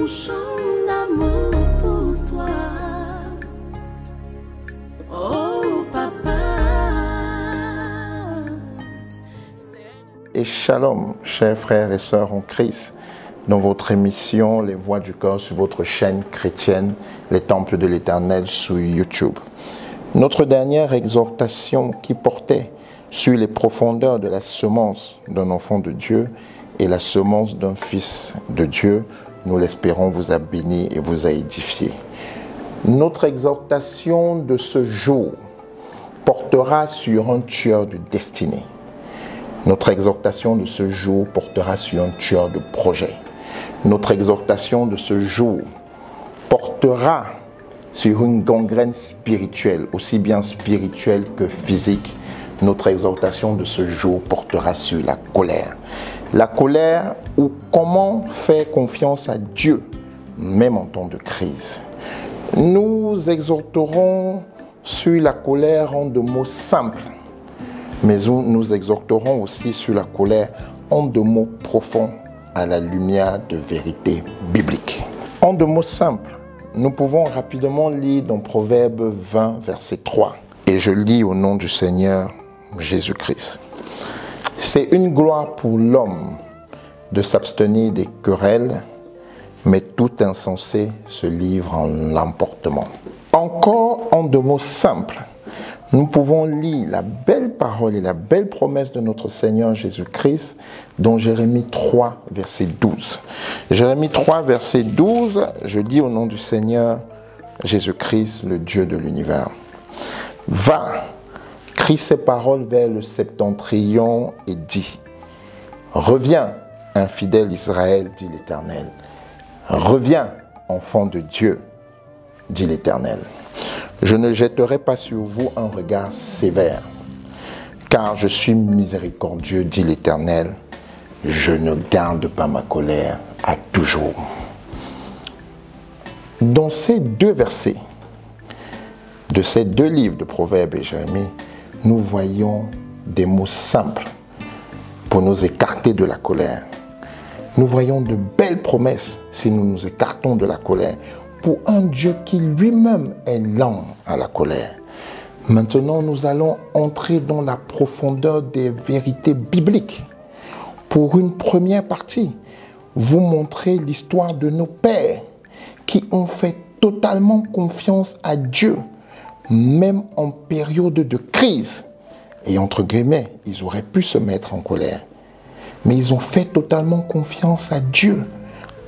chant d'amour pour toi. Oh papa. Et shalom, chers frères et sœurs en Christ, dans votre émission Les Voix du Cœur sur votre chaîne chrétienne, Les Temples de l'Éternel sur YouTube. Notre dernière exhortation qui portait sur les profondeurs de la semence d'un enfant de Dieu et la semence d'un fils de Dieu, nous l'espérons, vous a béni et vous a édifié. Notre exhortation de ce jour portera sur un tueur de destinée. Notre exhortation de ce jour portera sur un tueur de projet. Notre exhortation de ce jour portera sur une gangrène spirituelle, aussi bien spirituelle que physique. Notre exhortation de ce jour portera sur la colère. La colère ou comment faire confiance à Dieu, même en temps de crise. Nous exhorterons sur la colère en deux mots simples, mais nous exhorterons aussi sur la colère en deux mots profonds à la lumière de vérité biblique. En deux mots simples, nous pouvons rapidement lire dans Proverbe 20, verset 3. Et je lis au nom du Seigneur Jésus-Christ. C'est une gloire pour l'homme de s'abstenir des querelles, mais tout insensé se livre en l'emportement. Encore en deux mots simples, nous pouvons lire la belle parole et la belle promesse de notre Seigneur Jésus-Christ dans Jérémie 3, verset 12. Jérémie 3, verset 12, je lis au nom du Seigneur Jésus-Christ, le Dieu de l'univers. Va, crie ces paroles vers le septentrion et dis, reviens, infidèle Israël, dit l'Éternel. Reviens, enfant de Dieu, dit l'Éternel. Je ne jetterai pas sur vous un regard sévère, car je suis miséricordieux, dit l'Éternel. Je ne garde pas ma colère à toujours. Dans ces deux versets, de ces deux livres de Proverbes et Jérémie, nous voyons des mots simples pour nous écarter de la colère. Nous voyons de belles promesses si nous nous écartons de la colère pour un Dieu qui lui-même est lent à la colère. Maintenant, nous allons entrer dans la profondeur des vérités bibliques. Pour une première partie, vous montrer l'histoire de nos pères qui ont fait totalement confiance à Dieu, même en période de crise. Et entre guillemets, ils auraient pu se mettre en colère. Mais ils ont fait totalement confiance à Dieu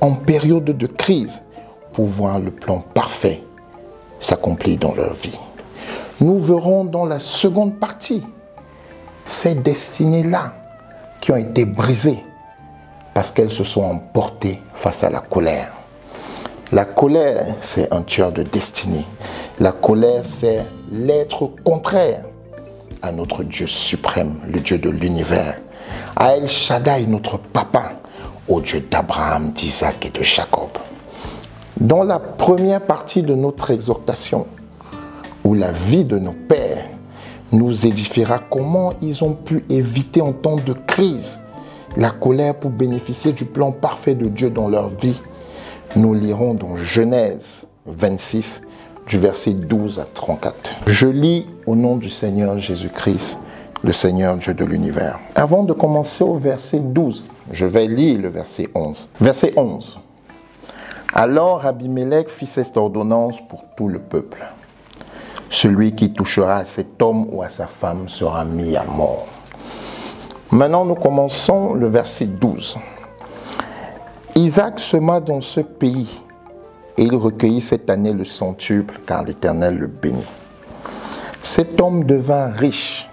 en période de crise pour voir le plan parfait s'accomplir dans leur vie. Nous verrons dans la seconde partie ces destinées-là qui ont été brisées parce qu'elles se sont emportées face à la colère. La colère, c'est un tueur de destinée. La colère, c'est l'être contraire à notre Dieu suprême, le Dieu de l'univers, à El Shaddai, notre papa, au Dieu d'Abraham, d'Isaac et de Jacob. Dans la première partie de notre exhortation, où la vie de nos pères nous édifiera comment ils ont pu éviter en temps de crise la colère pour bénéficier du plan parfait de Dieu dans leur vie, nous lirons dans Genèse 26, du verset 12 à 34. Je lis au nom du Seigneur Jésus-Christ, le Seigneur Dieu de l'univers. Avant de commencer au verset 12, je vais lire le verset 11. Verset 11. Alors Abimelech fit cette ordonnance pour tout le peuple. Celui qui touchera à cet homme ou à sa femme sera mis à mort. Maintenant, nous commençons le verset 12. Isaac sema dans ce pays et il recueillit cette année le centuple car l'Éternel le bénit. Cet homme devint riche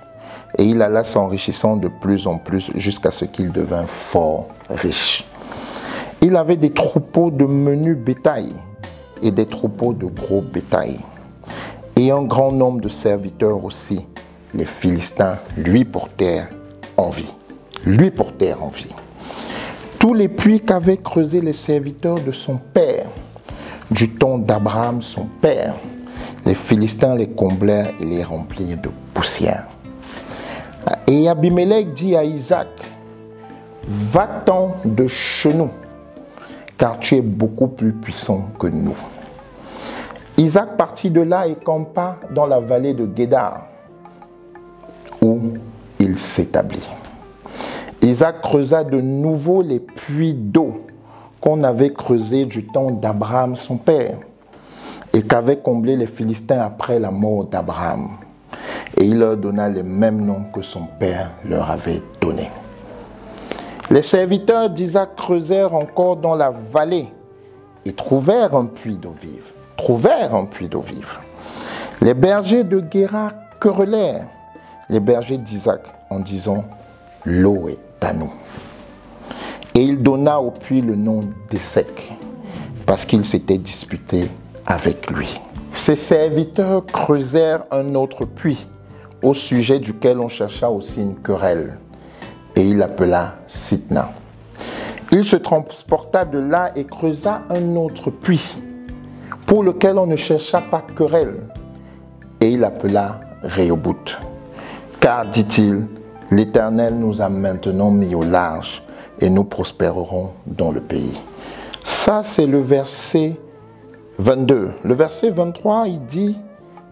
et il alla s'enrichissant de plus en plus jusqu'à ce qu'il devint fort riche. Il avait des troupeaux de menu bétail et des troupeaux de gros bétail. Et un grand nombre de serviteurs aussi. Les Philistins lui portèrent envie. Tous les puits qu'avaient creusés les serviteurs de son père, du temps d'Abraham son père, les Philistins les comblèrent et les remplirent de poussière. Et Abimelech dit à Isaac, va-t'en de chez nous, car tu es beaucoup plus puissant que nous. Isaac partit de là et campa dans la vallée de Guédar, où il s'établit. Isaac creusa de nouveau les puits d'eau qu'on avait creusés du temps d'Abraham son père et qu'avaient comblés les Philistins après la mort d'Abraham. Et il leur donna les mêmes noms que son père leur avait donnés. Les serviteurs d'Isaac creusèrent encore dans la vallée et trouvèrent un puits d'eau vive. Les bergers de Guérar querellèrent les bergers d'Isaac en disant « L'eau est à nous ». Et il donna au puits le nom d'Essek, parce qu'il s'était disputé avec lui. Ses serviteurs creusèrent un autre puits, au sujet duquel on chercha aussi une querelle, et il l'appela Sitna. Il se transporta de là et creusa un autre puits, pour lequel on ne chercha pas querelle, et il l'appela Rehoboth. Car, dit-il, l'Éternel nous a maintenant mis au large, et nous prospérerons dans le pays. Ça, c'est le verset 22. Le verset 23, il dit,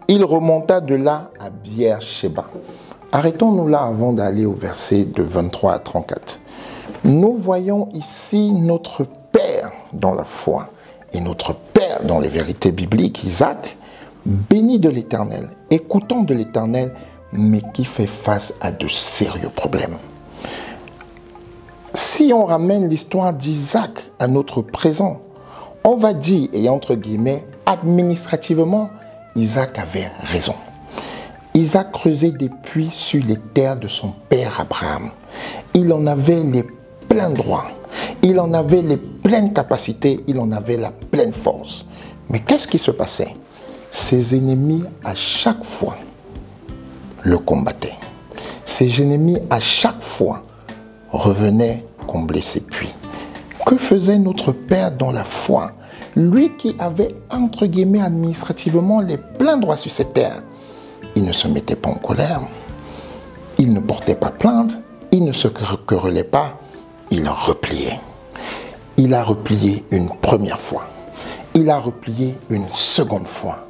il remonta de là à Beer-Sheba. Arrêtons-nous là avant d'aller au verset de 23 à 34. Nous voyons ici notre Père dans la foi et notre Père dans les vérités bibliques, Isaac, béni de l'Éternel, écoutant de l'Éternel, mais qui fait face à de sérieux problèmes. Si on ramène l'histoire d'Isaac à notre présent, on va dire, et entre guillemets, administrativement, Isaac avait raison. Isaac creusait des puits sur les terres de son père Abraham. Il en avait les pleins droits, il en avait les pleines capacités, il en avait la pleine force. Mais qu'est-ce qui se passait? Ses ennemis, à chaque fois, le combattaient. Ses ennemis, à chaque fois, revenaient combler ses puits. Que faisait notre Père dans la foi? Lui qui avait, entre guillemets, administrativement les pleins droits sur cette terre. Il ne se mettait pas en colère, il ne portait pas plainte, il ne se querellait pas, il repliait. Il a replié une première fois, il a replié une seconde fois,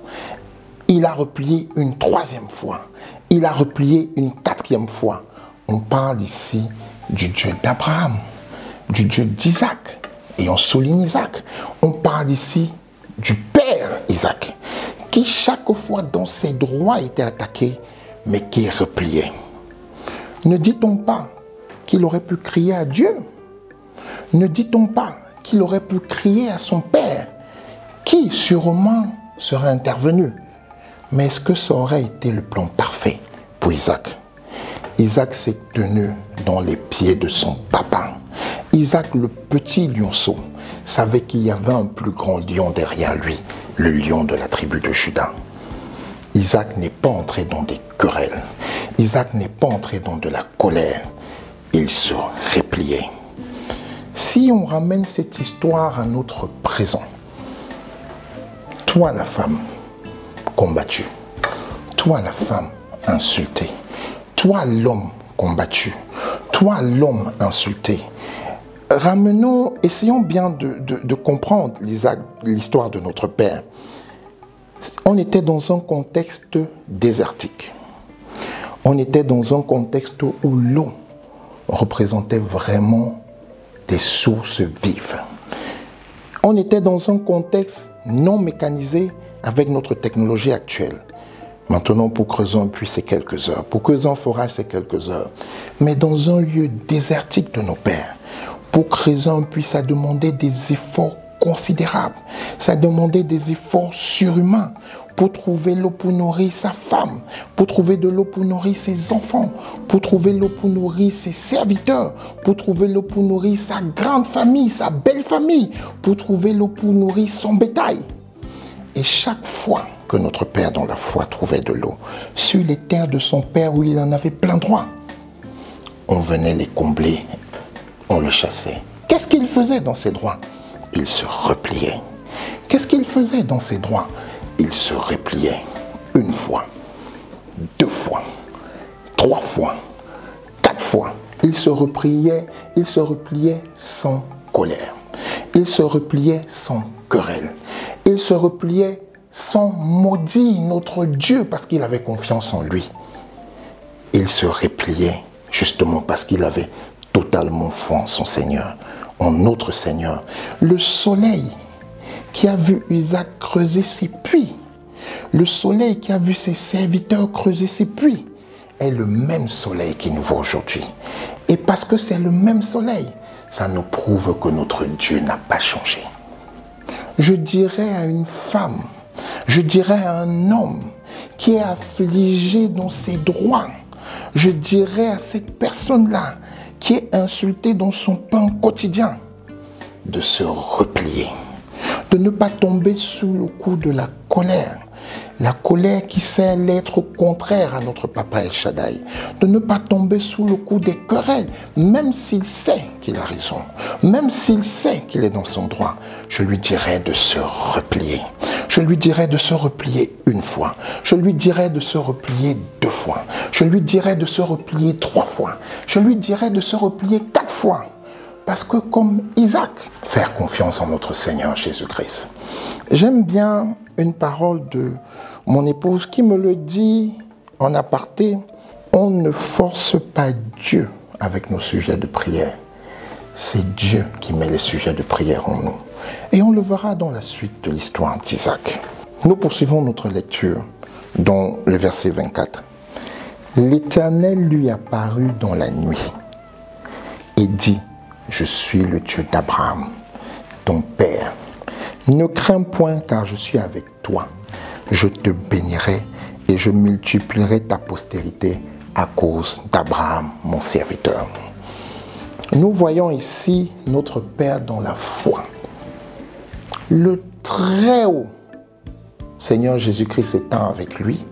il a replié une troisième fois, il a replié une quatrième fois. On parle ici du Dieu d'Abraham, du Dieu d'Isaac, et on souligne Isaac. On parle ici du Père Isaac, qui chaque fois dans ses droits était attaqué, mais qui repliait. Ne dit-on pas qu'il aurait pu crier à Dieu? Ne dit-on pas qu'il aurait pu crier à son Père, qui sûrement serait intervenu? Mais est-ce que ça aurait été le plan parfait pour Isaac? Isaac s'est tenu dans les pieds de son papa. Isaac, le petit lionceau, savait qu'il y avait un plus grand lion derrière lui, le lion de la tribu de Juda. Isaac n'est pas entré dans des querelles. Isaac n'est pas entré dans de la colère. Il se repliait. Si on ramène cette histoire à notre présent, toi la femme combattue, toi la femme insultée, toi l'homme combattu, toi l'homme insulté, essayons bien de comprendre l'histoire de notre Père. On était dans un contexte désertique. On était dans un contexte où l'eau représentait vraiment des sources vives. On était dans un contexte non mécanisé avec notre technologie actuelle. Maintenant, pour creuser un puits, c'est quelques heures. Pour creuser un forage, c'est quelques heures. Mais dans un lieu désertique de nos pères, pour creuser un puits, ça demandait des efforts considérables. Ça demandait des efforts surhumains pour trouver l'eau pour nourrir sa femme, pour trouver de l'eau pour nourrir ses enfants, pour trouver l'eau pour nourrir ses serviteurs, pour trouver l'eau pour nourrir sa grande famille, sa belle famille, pour trouver l'eau pour nourrir son bétail. Et chaque fois que notre Père dans la foi trouvait de l'eau sur les terres de son Père où il en avait plein droit, on venait les combler, on le chassait. Qu'est-ce qu'il faisait dans ses droits? Il se repliait. Qu'est-ce qu'il faisait dans ses droits? Il se repliait. Une fois, deux fois, trois fois, quatre fois. Il se repliait sans colère. Il se repliait sans querelle. Il se repliait sans maudire notre Dieu parce qu'il avait confiance en lui. Il se repliait justement parce qu'il avait totalement foi en son Seigneur, en notre Seigneur. Le soleil qui a vu Isaac creuser ses puits, le soleil qui a vu ses serviteurs creuser ses puits, est le même soleil qui nous voit aujourd'hui. Et parce que c'est le même soleil, ça nous prouve que notre Dieu n'a pas changé. Je dirais à une femme, je dirais à un homme qui est affligé dans ses droits, je dirais à cette personne-là qui est insultée dans son pain quotidien, de se replier, de ne pas tomber sous le coup de la colère qui sait l'être contraire à notre Papa El Shaddai, de ne pas tomber sous le coup des querelles, même s'il sait qu'il a raison, même s'il sait qu'il est dans son droit. Je lui dirais de se replier. Je lui dirais de se replier une fois. Je lui dirais de se replier 2 fois. Je lui dirais de se replier 3 fois. Je lui dirais de se replier 4 fois. Parce que comme Isaac, faire confiance en notre Seigneur Jésus-Christ. J'aime bien une parole de mon épouse qui me le dit en aparté. On ne force pas Dieu avec nos sujets de prière. C'est Dieu qui met les sujets de prière en nous. Et on le verra dans la suite de l'histoire d'Isaac. Nous poursuivons notre lecture dans le verset 24. L'Éternel lui apparut dans la nuit et dit: je suis le Dieu d'Abraham, ton père. Ne crains point, car je suis avec toi. Je te bénirai et je multiplierai ta postérité à cause d'Abraham, mon serviteur. Nous voyons ici notre Père dans la foi. Le Très-Haut, Seigneur Jésus-Christ étant avec lui,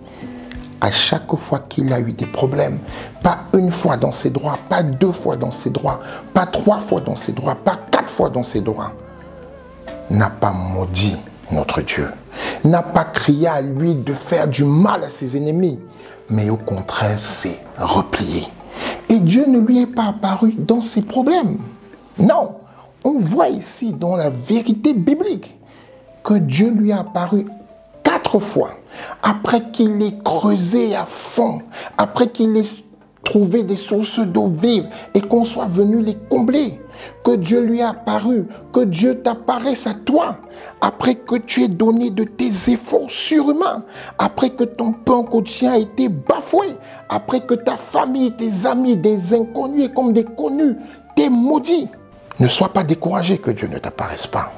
à chaque fois qu'il a eu des problèmes, pas une fois dans ses droits, pas 2 fois dans ses droits, pas 3 fois dans ses droits, pas 4 fois dans ses droits, n'a pas maudit notre Dieu, n'a pas crié à lui de faire du mal à ses ennemis, mais au contraire s'est replié. Et Dieu ne lui est pas apparu dans ses problèmes. Non, on voit ici dans la vérité biblique que Dieu lui a apparu 4 fois, après qu'il ait creusé à fond, après qu'il ait trouvé des sources d'eau vive et qu'on soit venu les combler, que Dieu lui a apparu, que Dieu t'apparaisse à toi, après que tu aies donné de tes efforts surhumains, après que ton pain quotidien a été bafoué, après que ta famille, tes amis, des inconnus et comme des connus t'aient maudit. Ne sois pas découragé que Dieu ne t'apparaisse pas.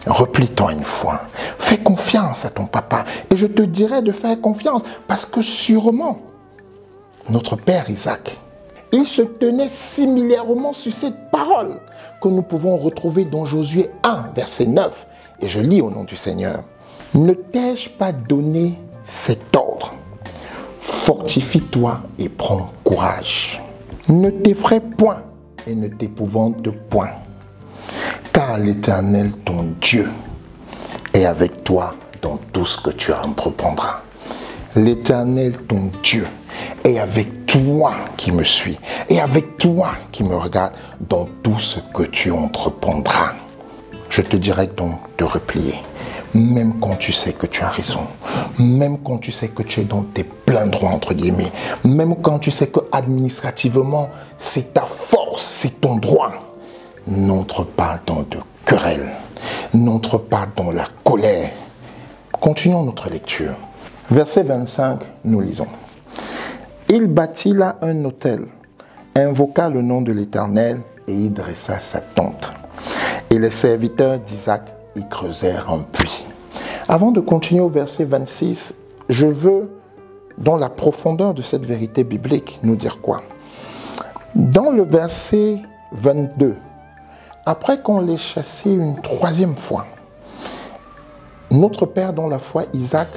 Replie-toi une fois. Fais confiance à ton papa. Et je te dirais de faire confiance parce que sûrement, notre père Isaac, il se tenait similairement sur cette parole que nous pouvons retrouver dans Josué 1, verset 9. Et je lis au nom du Seigneur. Ne t'ai-je pas donné cet ordre? Fortifie-toi et prends courage. Ne t'effraie point et ne t'épouvante point. Car l'Éternel, ton Dieu, est avec toi dans tout ce que tu entreprendras. L'Éternel, ton Dieu, est avec toi qui me suis, et avec toi qui me regarde dans tout ce que tu entreprendras. Je te dirais donc de replier, même quand tu sais que tu as raison, même quand tu sais que tu es dans tes pleins droits, entre guillemets, même quand tu sais que administrativement, c'est ta force, c'est ton droit. N'entre pas dans de querelles, n'entre pas dans la colère. Continuons notre lecture. Verset 25, nous lisons. Il bâtit là un autel, invoqua le nom de l'Éternel et y dressa sa tente. Et les serviteurs d'Isaac y creusèrent un puits. Avant de continuer au verset 26, je veux, dans la profondeur de cette vérité biblique, nous dire quoi? Dans le verset 22, après qu'on l'ait chassé une 3e fois, notre père dans la foi, Isaac,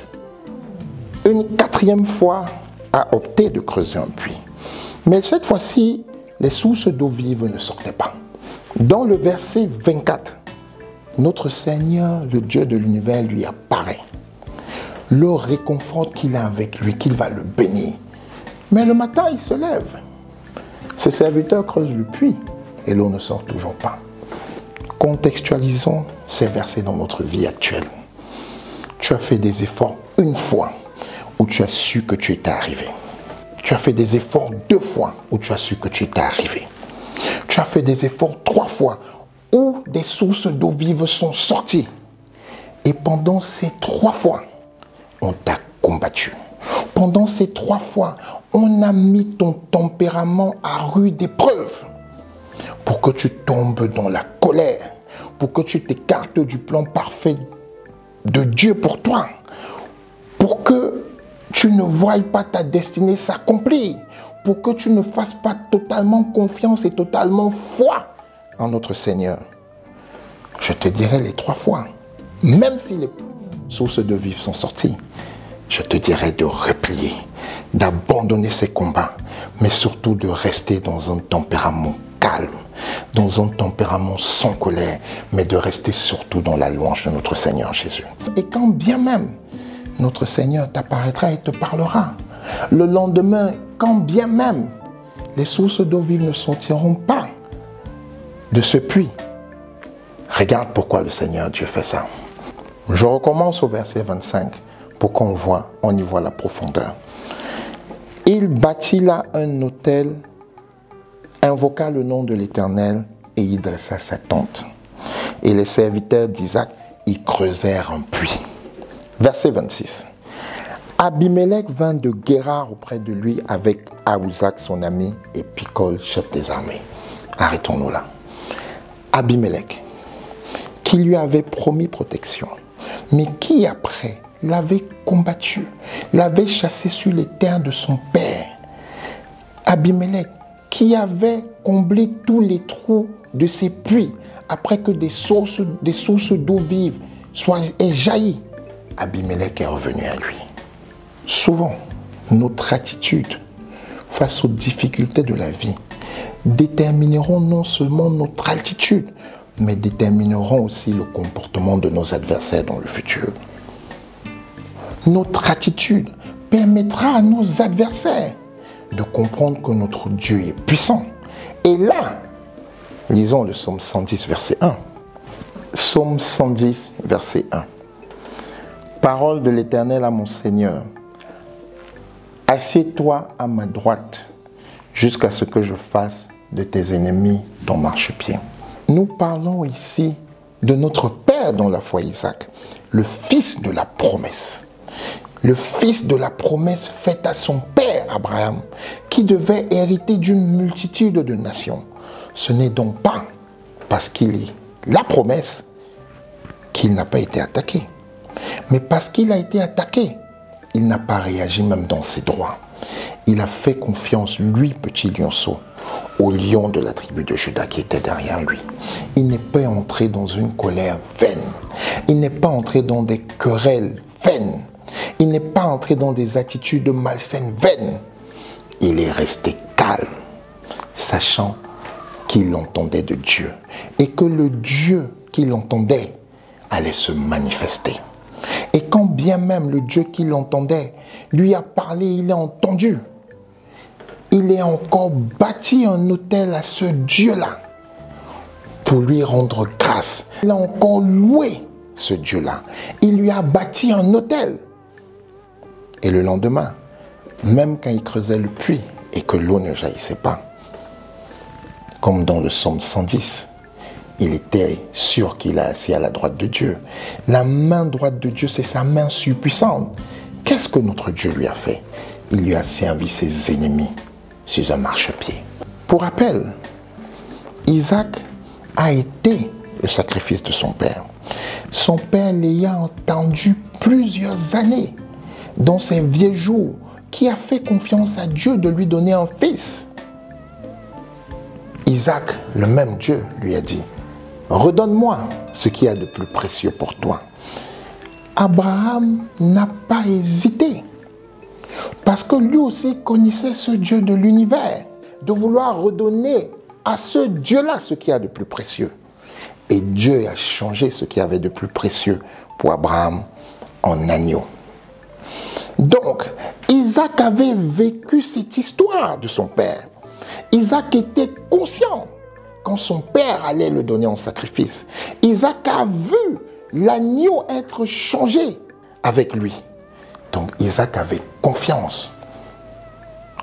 une 4e fois, a opté de creuser un puits. Mais cette fois-ci, les sources d'eau vive ne sortaient pas. Dans le verset 24, notre Seigneur, le Dieu de l'univers, lui apparaît. Le réconforte qu'il a avec lui, qu'il va le bénir. Mais le matin, il se lève. Ses serviteurs creusent le puits et l'eau ne sort toujours pas. Contextualisons ces versets dans notre vie actuelle. Tu as fait des efforts une fois où tu as su que tu étais arrivé. Tu as fait des efforts 2 fois où tu as su que tu étais arrivé. Tu as fait des efforts 3 fois où des sources d'eau vive sont sorties. Et pendant ces 3 fois, on t'a combattu. Pendant ces 3 fois, on a mis ton tempérament à rude épreuve pour que tu tombes dans la colère, pour que tu t'écartes du plan parfait de Dieu pour toi, pour que tu ne voies pas ta destinée s'accomplir, pour que tu ne fasses pas totalement confiance et totalement foi en notre Seigneur. Je te dirai les 3 fois, même si les sources de vie sont sorties, je te dirai de replier, d'abandonner ces combats, mais surtout de rester dans un tempérament calme, dans un tempérament sans colère, mais de rester surtout dans la louange de notre Seigneur Jésus. Et quand bien même notre Seigneur t'apparaîtra et te parlera, le lendemain, quand bien même les sources d'eau vive ne sortiront pas de ce puits, regarde pourquoi le Seigneur Dieu fait ça. Je recommence au verset 25 pour qu'on y voit la profondeur. Il bâtit là un autel, invoqua le nom de l'Éternel et y dressa sa tente. Et les serviteurs d'Isaac y creusèrent un puits. Verset 26. Abimelech vint de Guérar auprès de lui avec Ahuzak son ami et Picol, chef des armées. Arrêtons-nous là. Abimelech, qui lui avait promis protection, mais qui après l'avait combattu, l'avait chassé sur les terres de son père. Abimelech, qui avait comblé tous les trous de ses puits après que des sources d'eau vive soient jaillies. Abimelech est revenu à lui. Souvent, notre attitude face aux difficultés de la vie détermineront non seulement notre altitude, mais détermineront aussi le comportement de nos adversaires dans le futur. Notre attitude permettra à nos adversaires de comprendre que notre Dieu est puissant. Et là, lisons le psaume 110, verset 1. Psaume 110, verset 1. Parole de l'Éternel à mon Seigneur. Assieds-toi à ma droite jusqu'à ce que je fasse de tes ennemis ton marchepied. Nous parlons ici de notre Père dans la foi Isaac, le fils de la promesse. Le fils de la promesse faite à son père Abraham, qui devait hériter d'une multitude de nations. Ce n'est donc pas parce qu'il est la promesse qu'il n'a pas été attaqué. Mais parce qu'il a été attaqué, il n'a pas réagi même dans ses droits. Il a fait confiance, lui, petit lionceau, au lion de la tribu de Juda qui était derrière lui. Il n'est pas entré dans une colère vaine. Il n'est pas entré dans des querelles vaines. Il n'est pas entré dans des attitudes malsaines vaines. Il est resté calme, sachant qu'il entendait de Dieu et que le Dieu qu'il entendait allait se manifester. Et quand bien même le Dieu qu'il entendait lui a parlé, il a entendu, il a encore bâti un autel à ce Dieu-là pour lui rendre grâce. Il a encore loué ce Dieu-là. Il lui a bâti un autel. Et le lendemain, même quand il creusait le puits et que l'eau ne jaillissait pas, comme dans le psaume 110, il était sûr qu'il a assis à la droite de Dieu. La main droite de Dieu, c'est sa main surpuissante. Qu'est-ce que notre Dieu lui a fait? Il lui a servi ses ennemis sur un marchepied. Pour rappel, Isaac a été le sacrifice de son père. Son père l'ayant entendu plusieurs années dans ses vieux jours, qui a fait confiance à Dieu de lui donner un fils. Isaac, le même Dieu, lui a dit, redonne-moi ce qu'il y a de plus précieux pour toi. Abraham n'a pas hésité, parce que lui aussi connaissait ce Dieu de l'univers, de vouloir redonner à ce Dieu-là ce qu'il y a de plus précieux. Et Dieu a changé ce qu'il y avait de plus précieux pour Abraham en agneau. Donc, Isaac avait vécu cette histoire de son père. Isaac était conscient quand son père allait le donner en sacrifice, Isaac a vu l'agneau être changé avec lui. Donc Isaac avait confiance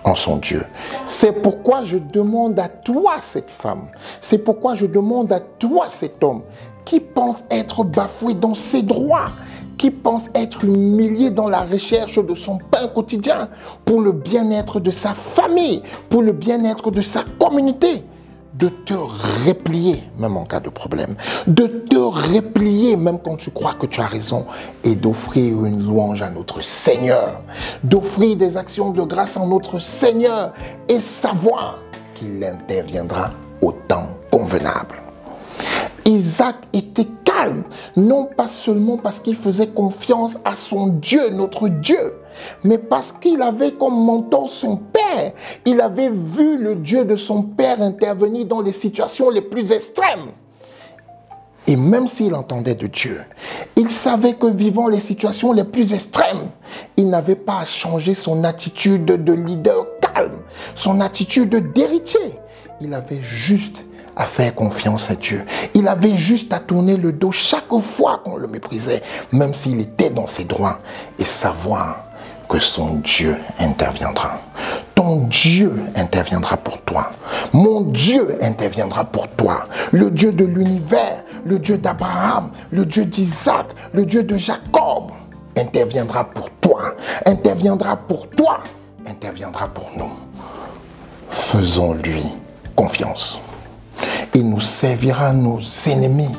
en son Dieu. C'est pourquoi je demande à toi, cette femme, c'est pourquoi je demande à toi, cet homme, qui pense être bafoué dans ses droits, qui pense être humilié dans la recherche de son pain quotidien, pour le bien-être de sa famille, pour le bien-être de sa communauté, de te replier même en cas de problème, de te replier même quand tu crois que tu as raison, et d'offrir une louange à notre Seigneur, d'offrir des actions de grâce à notre Seigneur, et savoir qu'il interviendra au temps convenable. Isaac était calme, non pas seulement parce qu'il faisait confiance à son Dieu, notre Dieu, mais parce qu'il avait comme mentor son père. Il avait vu le Dieu de son père intervenir dans les situations les plus extrêmes. Et même s'il entendait de Dieu, il savait que vivant les situations les plus extrêmes, il n'avait pas à changer son attitude de leader calme, son attitude d'héritier. Il avait juste à faire confiance à Dieu. Il avait juste à tourner le dos chaque fois qu'on le méprisait, même s'il était dans ses droits, et savoir que son Dieu interviendra. Ton Dieu interviendra pour toi. Mon Dieu interviendra pour toi. Le Dieu de l'univers, le Dieu d'Abraham, le Dieu d'Isaac, le Dieu de Jacob interviendra pour toi, interviendra pour toi, interviendra pour nous. Faisons-lui confiance. Il nous servira nos ennemis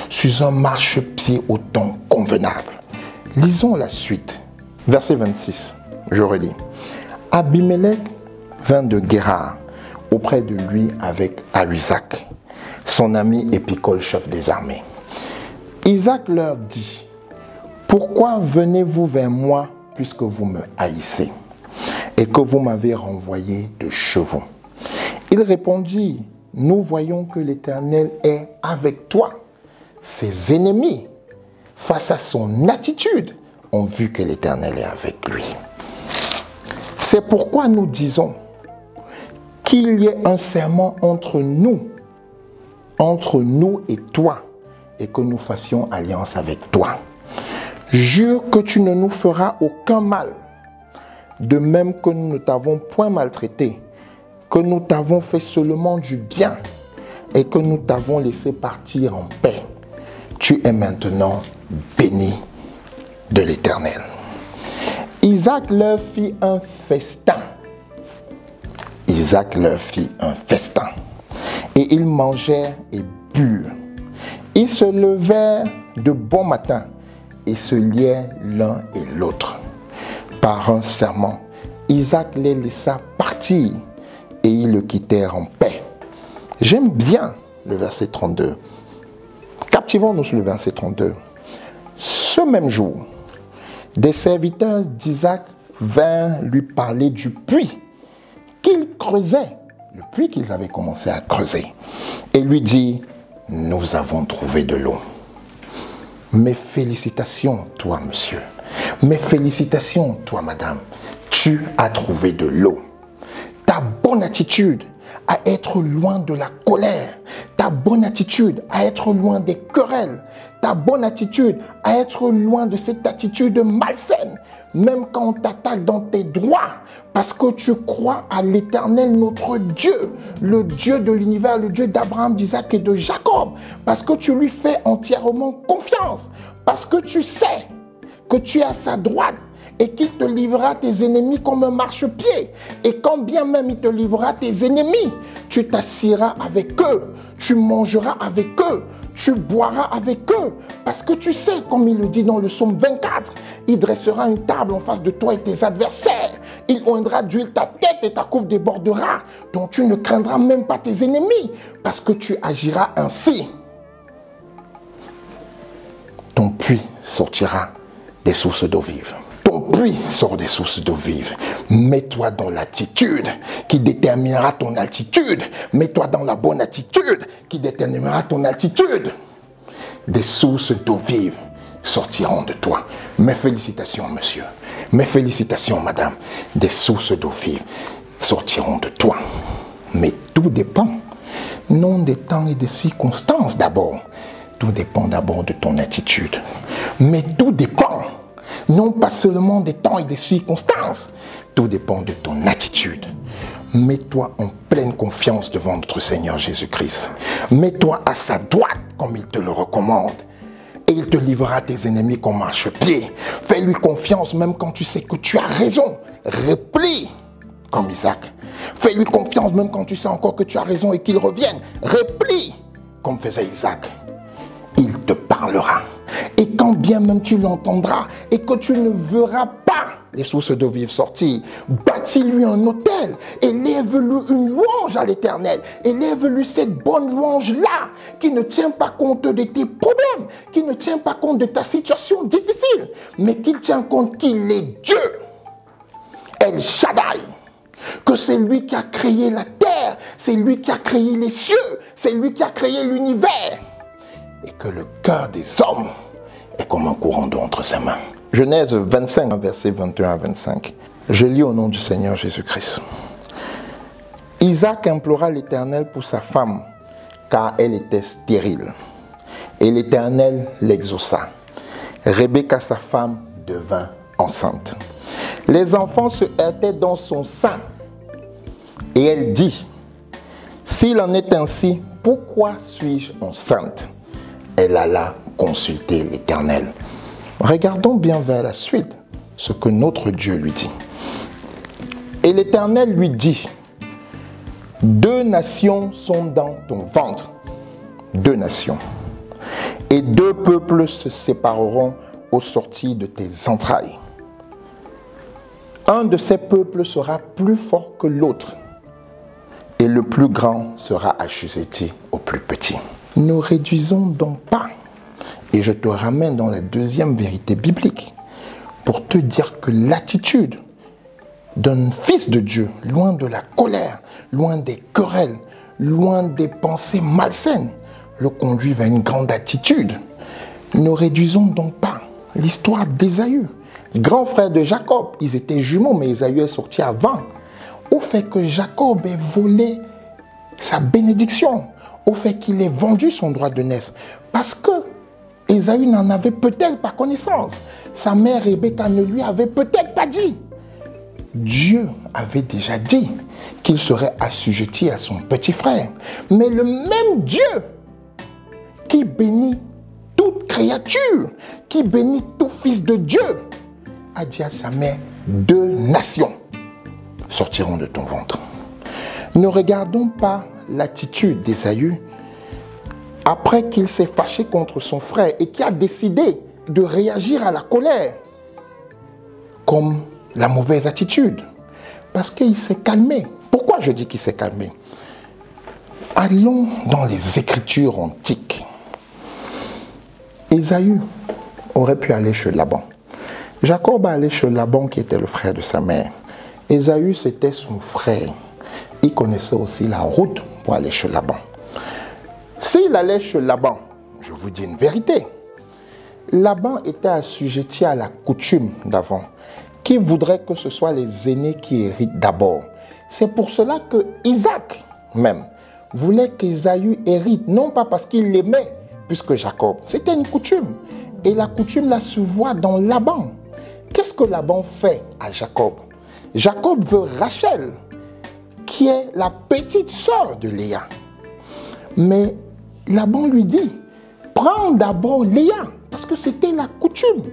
sur un marchepied au temps convenable. Lisons la suite. Verset 26, je relis. Abimelech vint de Guérar auprès de lui avec Ahuzac, son ami et Picol, chef des armées. Isaac leur dit, « Pourquoi venez-vous vers moi puisque vous me haïssez et que vous m'avez renvoyé de chevaux ?» Il répondit, « Nous voyons que l'Éternel est avec toi. » Ses ennemis, face à son attitude, ont vu que l'Éternel est avec lui. C'est pourquoi nous disons qu'il y ait un serment entre nous et toi, et que nous fassions alliance avec toi. Jure que tu ne nous feras aucun mal, de même que nous ne t'avons point maltraité, que nous t'avons fait seulement du bien et que nous t'avons laissé partir en paix. Tu es maintenant béni de l'Éternel. Isaac leur fit un festin. Isaac leur fit un festin. Et ils mangèrent et burent. Ils se levèrent de bon matin et se lièrent l'un et l'autre. Par un serment, Isaac les laissa partir et ils le quittèrent en paix. J'aime bien le verset 32. Captivons-nous sur le verset 32. Ce même jour, des serviteurs d'Isaac vinrent lui parler du puits qu'il creusait, le puits qu'ils avaient commencé à creuser, et lui dit, « Nous avons trouvé de l'eau. » Mes félicitations, toi, monsieur. Mes félicitations, toi, madame. Tu as trouvé de l'eau. Ta bonne attitude à être loin de la colère, ta bonne attitude à être loin des querelles, ta bonne attitude à être loin de cette attitude malsaine, même quand on t'attaque dans tes droits, parce que tu crois à l'Éternel, notre Dieu, le Dieu de l'univers, le Dieu d'Abraham, d'Isaac et de Jacob, parce que tu lui fais entièrement confiance, parce que tu sais que tu es à sa droite, et qu'il te livrera tes ennemis comme un marchepied. Et quand bien même il te livrera tes ennemis, tu t'assiras avec eux, tu mangeras avec eux, tu boiras avec eux. Parce que tu sais, comme il le dit dans le psaume 24, il dressera une table en face de toi et tes adversaires. Il oindra d'huile ta tête et ta coupe débordera. Donc tu ne craindras même pas tes ennemis, parce que tu agiras ainsi. Ton puits sortira des sources d'eau vive. Ton puits sort des sources d'eau vive. Mets-toi dans l'attitude qui déterminera ton altitude. Mets-toi dans la bonne attitude qui déterminera ton altitude. Des sources d'eau vive sortiront de toi. Mes félicitations, monsieur. Mes félicitations, madame. Des sources d'eau vive sortiront de toi. Mais tout dépend Non des temps et des circonstances d'abord. Tout dépend d'abord de ton attitude. Mais tout dépend, non pas seulement des temps et des circonstances. Tout dépend de ton attitude. Mets-toi en pleine confiance devant notre Seigneur Jésus-Christ. Mets-toi à sa droite comme il te le recommande. Et il te livrera tes ennemis comme marchepied. Fais-lui confiance même quand tu sais que tu as raison. Replie comme Isaac. Fais-lui confiance même quand tu sais encore que tu as raison et qu'il revienne. Replie comme faisait Isaac. Il te parlera. Et quand bien même tu l'entendras et que tu ne verras pas les sources d'eau vive sortir, bâtis-lui un autel, élève-lui une louange à l'Éternel, élève-lui cette bonne louange-là qui ne tient pas compte de tes problèmes, qui ne tient pas compte de ta situation difficile, mais qui tient compte qu'il est Dieu, El Shaddai, que c'est lui qui a créé la terre, c'est lui qui a créé les cieux, c'est lui qui a créé l'univers, et que le cœur des hommes est comme un courant d'eau entre ses mains. Genèse 25, versets 21 à 25. Je lis au nom du Seigneur Jésus-Christ. Isaac implora l'Éternel pour sa femme, car elle était stérile. Et l'Éternel l'exauça. Rebecca, sa femme, devint enceinte. Les enfants se heurtaient dans son sein. Et elle dit, s'il en est ainsi, pourquoi suis-je enceinte? Elle alla consulter l'Éternel. Regardons bien vers la suite ce que notre Dieu lui dit. Et l'Éternel lui dit, 2 nations sont dans ton ventre, 2 nations, et 2 peuples se sépareront au sortir de tes entrailles. Un de ces peuples sera plus fort que l'autre, et le plus grand sera assujetti au plus petit. Ne réduisons donc pas, et je te ramène dans la deuxième vérité biblique, pour te dire que l'attitude d'un fils de Dieu, loin de la colère, loin des querelles, loin des pensées malsaines, le conduit vers une grande attitude. Ne réduisons donc pas l'histoire d'Ésaü, grand frère de Jacob. Ils étaient jumeaux, mais Ésaü est sorti avant, au fait que Jacob ait volé sa bénédiction, au fait qu'il ait vendu son droit de naissance, parce que Ésaü n'en avait peut-être pas connaissance. Sa mère Rebecca ne lui avait peut-être pas dit. Dieu avait déjà dit qu'il serait assujetti à son petit frère. Mais le même Dieu qui bénit toute créature, qui bénit tout fils de Dieu, a dit à sa mère, 2 nations sortiront de ton ventre. Ne regardons pas l'attitude d'Ésaü après qu'il s'est fâché contre son frère et qui a décidé de réagir à la colère comme la mauvaise attitude, parce qu'il s'est calmé. Pourquoi je dis qu'il s'est calmé? Allons dans les Écritures antiques. Ésaü aurait pu aller chez Laban. Jacob a allé chez Laban qui était le frère de sa mère. Ésaü, c'était son frère. Il connaissait aussi la route pour aller chez Laban. S'il allait chez Laban, je vous dis une vérité, Laban était assujetti à la coutume d'avant, qui voudrait que ce soit les aînés qui héritent d'abord. C'est pour cela que Isaac, même, voulait qu'Ésaü hérite, non pas parce qu'il l'aimait, puisque Jacob, c'était une coutume. Et la coutume, là, se voit dans Laban. Qu'est-ce que Laban fait à Jacob? Jacob veut Rachel, qui est la petite sœur de Léa. Mais Laban lui dit, prends d'abord Léa, parce que c'était la coutume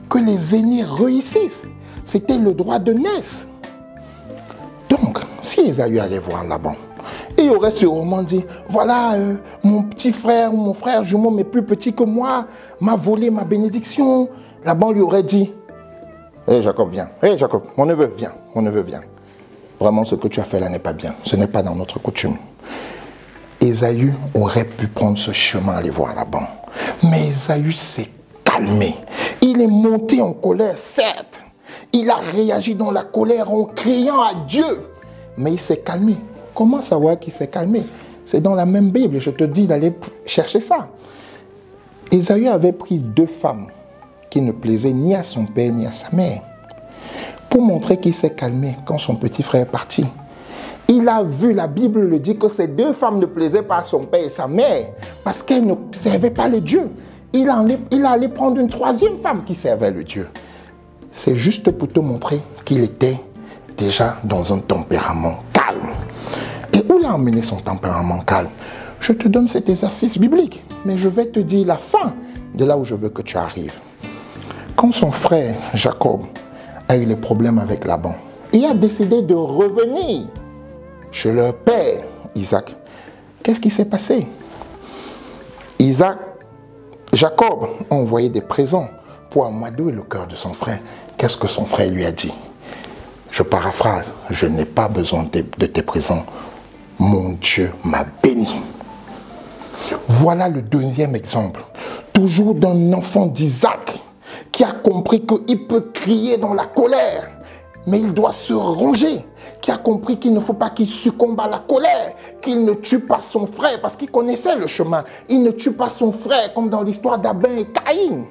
que les aînés réussissent. C'était le droit de naissance. Donc, si Ésaü allait voir Laban, il aurait sûrement dit, voilà, mon petit frère ou mon frère jumeau, mais plus petit que moi, m'a volé ma bénédiction. Laban lui aurait dit, hé Jacob, viens. Hé Jacob, mon neveu, viens. Mon neveu, viens. Vraiment, ce que tu as fait là n'est pas bien. Ce n'est pas dans notre coutume. Ésaü aurait pu prendre ce chemin, aller voir Laban. Mais Ésaü s'est calmé. Il est monté en colère, certes. Il a réagi dans la colère en criant à Dieu. Mais il s'est calmé. Comment savoir qu'il s'est calmé? C'est dans la même Bible. Je te dis d'aller chercher ça. Ésaü avait pris 2 femmes qui ne plaisaient ni à son père ni à sa mère, pour montrer qu'il s'est calmé quand son petit frère est parti. Il a vu, la Bible le dit, que ces deux femmes ne plaisaient pas à son père et sa mère parce qu'elles ne servaient pas le Dieu. Il allait prendre une troisième femme qui servait le Dieu. C'est juste pour te montrer qu'il était déjà dans un tempérament calme. Et où l'a emmené son tempérament calme? Je te donne cet exercice biblique, mais je vais te dire la fin de là où je veux que tu arrives. Quand son frère Jacob a eu des problèmes avec Laban, il a décidé de revenir chez leur père Isaac. Qu'est-ce qui s'est passé? Jacob a envoyé des présents pour amadouer le cœur de son frère. Qu'est-ce que son frère lui a dit? Je paraphrase, je n'ai pas besoin de tes présents. Mon Dieu m'a béni. Voilà le deuxième exemple. Toujours d'un enfant d'Isaac qui a compris qu'il peut crier dans la colère, mais il doit se ranger. Qui a compris qu'il ne faut pas qu'il succombe à la colère, qu'il ne tue pas son frère, parce qu'il connaissait le chemin. Il ne tue pas son frère, comme dans l'histoire d'Abel et Caïn.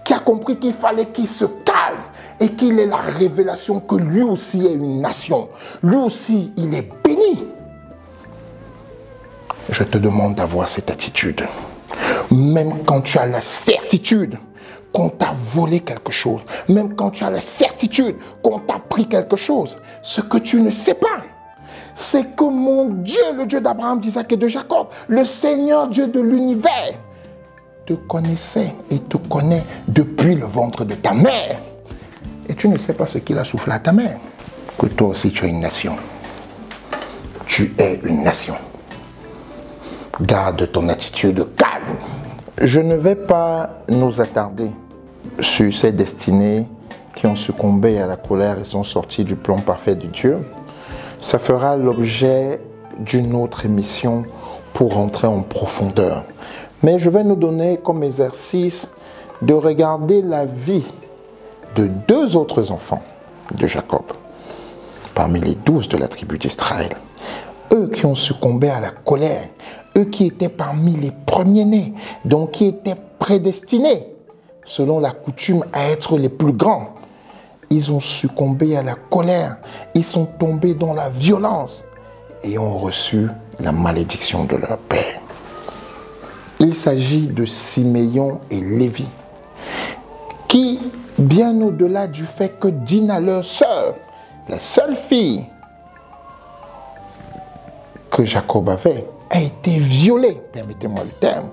Qui a compris qu'il fallait qu'il se calme et qu'il ait la révélation que lui aussi est une nation. Lui aussi, il est béni. Je te demande d'avoir cette attitude. Même quand tu as la certitude qu'on t'a volé quelque chose, même quand tu as la certitude qu'on t'a pris quelque chose, ce que tu ne sais pas, c'est que mon Dieu, le Dieu d'Abraham, d'Isaac et de Jacob, le Seigneur Dieu de l'univers, te connaissait et te connaît depuis le ventre de ta mère. Et tu ne sais pas ce qu'il a soufflé à ta mère. Que toi aussi tu es une nation. Tu es une nation. Garde ton attitude calme. Je ne vais pas nous attarder sur ces destinées qui ont succombé à la colère et sont sorties du plan parfait de Dieu. Ça fera l'objet d'une autre émission pour rentrer en profondeur. Mais je vais nous donner comme exercice de regarder la vie de deux autres enfants de Jacob, parmi les 12 de la tribu d'Israël. Eux qui ont succombé à la colère, eux qui étaient parmi les premiers-nés, donc qui étaient prédestinés, selon la coutume, à être les plus grands. Ils ont succombé à la colère, ils sont tombés dans la violence et ont reçu la malédiction de leur père. Il s'agit de Siméon et Lévi, qui, bien au-delà du fait que Dina, leur sœur, la seule fille que Jacob avait, a été violée, permettez-moi le terme,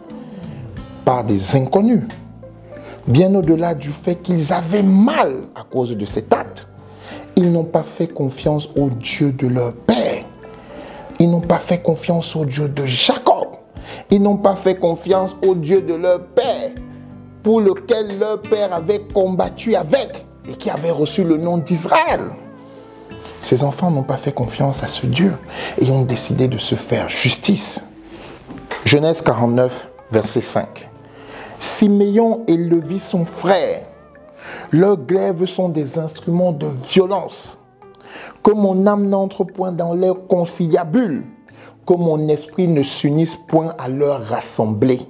par des inconnus. Bien au-delà du fait qu'ils avaient mal à cause de cet acte, ils n'ont pas fait confiance au Dieu de leur père. Ils n'ont pas fait confiance au Dieu de Jacob. Ils n'ont pas fait confiance au Dieu de leur père, pour lequel leur père avait combattu avec et qui avait reçu le nom d'Israël. Ces enfants n'ont pas fait confiance à ce Dieu et ont décidé de se faire justice. Genèse 49, verset 5. Siméon et Lévi sont frères. Leurs glaives sont des instruments de violence. Que mon âme n'entre point dans leur conciliabule, que mon esprit ne s'unisse point à leur rassemblée.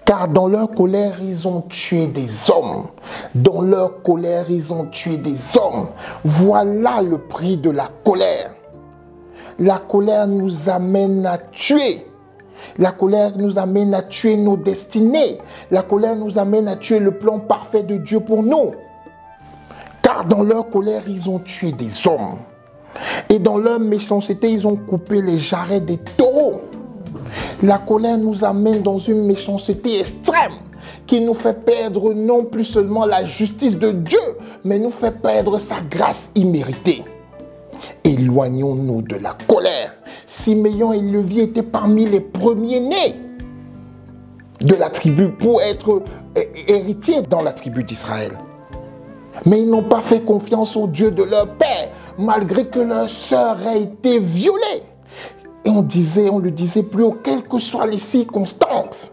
Car dans leur colère, ils ont tué des hommes. Dans leur colère, ils ont tué des hommes. Voilà le prix de la colère. La colère nous amène à tuer. La colère nous amène à tuer nos destinées. La colère nous amène à tuer le plan parfait de Dieu pour nous. Car dans leur colère, ils ont tué des hommes. Et dans leur méchanceté, ils ont coupé les jarrets des taureaux. La colère nous amène dans une méchanceté extrême qui nous fait perdre non plus seulement la justice de Dieu, mais nous fait perdre sa grâce imméritée. Éloignons-nous de la colère. Siméon et Lévi étaient parmi les premiers-nés de la tribu pour être héritiers dans la tribu d'Israël. Mais ils n'ont pas fait confiance au Dieu de leur père, malgré que leur sœur ait été violée. Et on le disait plus haut, quelles que soient les circonstances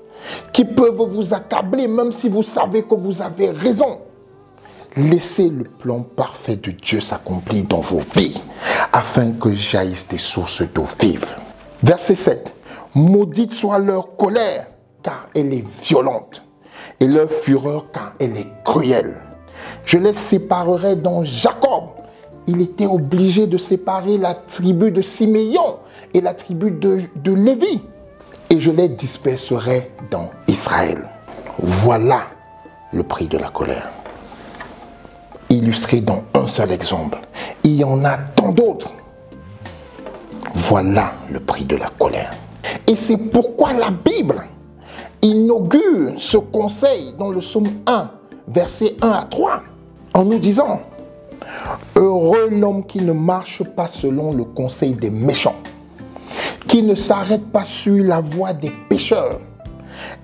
qui peuvent vous accabler, même si vous savez que vous avez raison. Laissez le plan parfait de Dieu s'accomplir dans vos vies, afin que jaillissent des sources d'eau vive. Verset 7. Maudite soit leur colère, car elle est violente, et leur fureur, car elle est cruelle. Je les séparerai dans Jacob, il était obligé de séparer la tribu de Siméon et la tribu de Lévi. Et je les disperserai dans Israël. Voilà le prix de la colère. Illustré dans un seul exemple. Il y en a tant d'autres. Voilà le prix de la colère. Et c'est pourquoi la Bible inaugure ce conseil dans le psaume 1, versets 1 à 3, en nous disant: heureux l'homme qui ne marche pas selon le conseil des méchants, qui ne s'arrête pas sur la voie des pécheurs,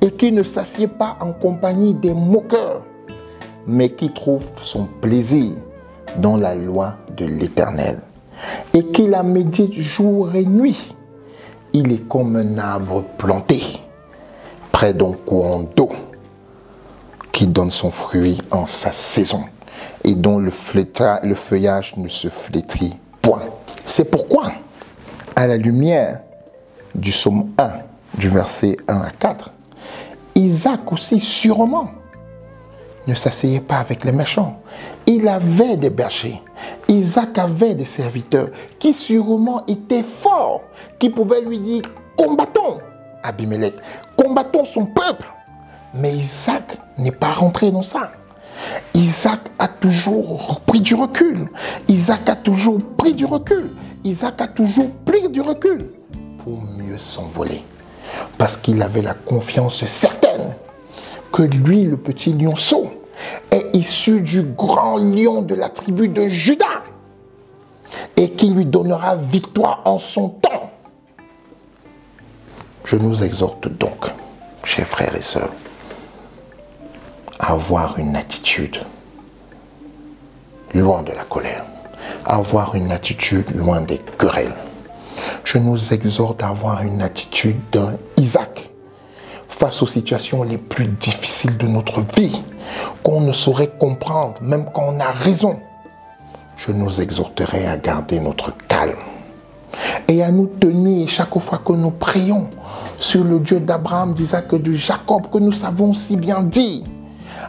et qui ne s'assied pas en compagnie des moqueurs, mais qui trouve son plaisir dans la loi de l'Éternel, et qui la médite jour et nuit. Il est comme un arbre planté près d'un courant d'eau, qui donne son fruit en sa saison, et dont le feuillage ne se flétrit point. C'est pourquoi, à la lumière du psaume 1, du verset 1 à 4, Isaac aussi sûrement ne s'asseyait pas avec les méchants. Il avait des bergers. Isaac avait des serviteurs qui sûrement étaient forts, qui pouvaient lui dire: combattons Abimelech, combattons son peuple. Mais Isaac n'est pas rentré dans ça. Isaac a toujours pris du recul. Isaac a toujours pris du recul. Isaac a toujours pris du recul pour mieux s'envoler. Parce qu'il avait la confiance certaine que lui, le petit lionceau, est issu du grand lion de la tribu de Juda et qui lui donnera victoire en son temps. Je nous exhorte donc, chers frères et sœurs, à avoir une attitude loin de la colère, à avoir une attitude loin des querelles. Je nous exhorte à avoir une attitude d'un Isaac face aux situations les plus difficiles de notre vie, qu'on ne saurait comprendre, même quand on a raison. Je nous exhorterai à garder notre calme et à nous tenir chaque fois que nous prions sur le Dieu d'Abraham, d'Isaac et de Jacob, que nous savons si bien dire,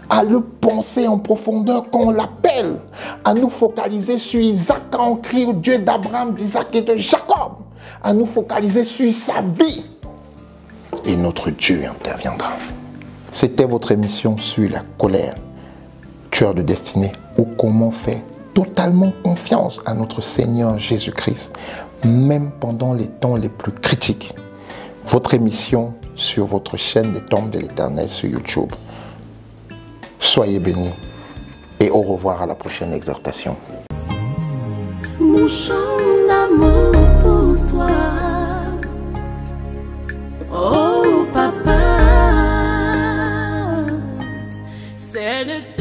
à le penser en profondeur quand on l'appelle, à nous focaliser sur Isaac quand on crie au Dieu d'Abraham, d'Isaac et de Jacob, à nous focaliser sur sa vie, et notre Dieu interviendra. C'était votre émission sur la colère, tueur de destinée, ou comment faire totalement confiance à notre Seigneur Jésus-Christ, même pendant les temps les plus critiques. Votre émission sur votre chaîne des Tombes de l'Éternel sur YouTube. Soyez bénis et au revoir à la prochaine exhortation. Mon chant d'amour pour toi. Oh papa, c'est de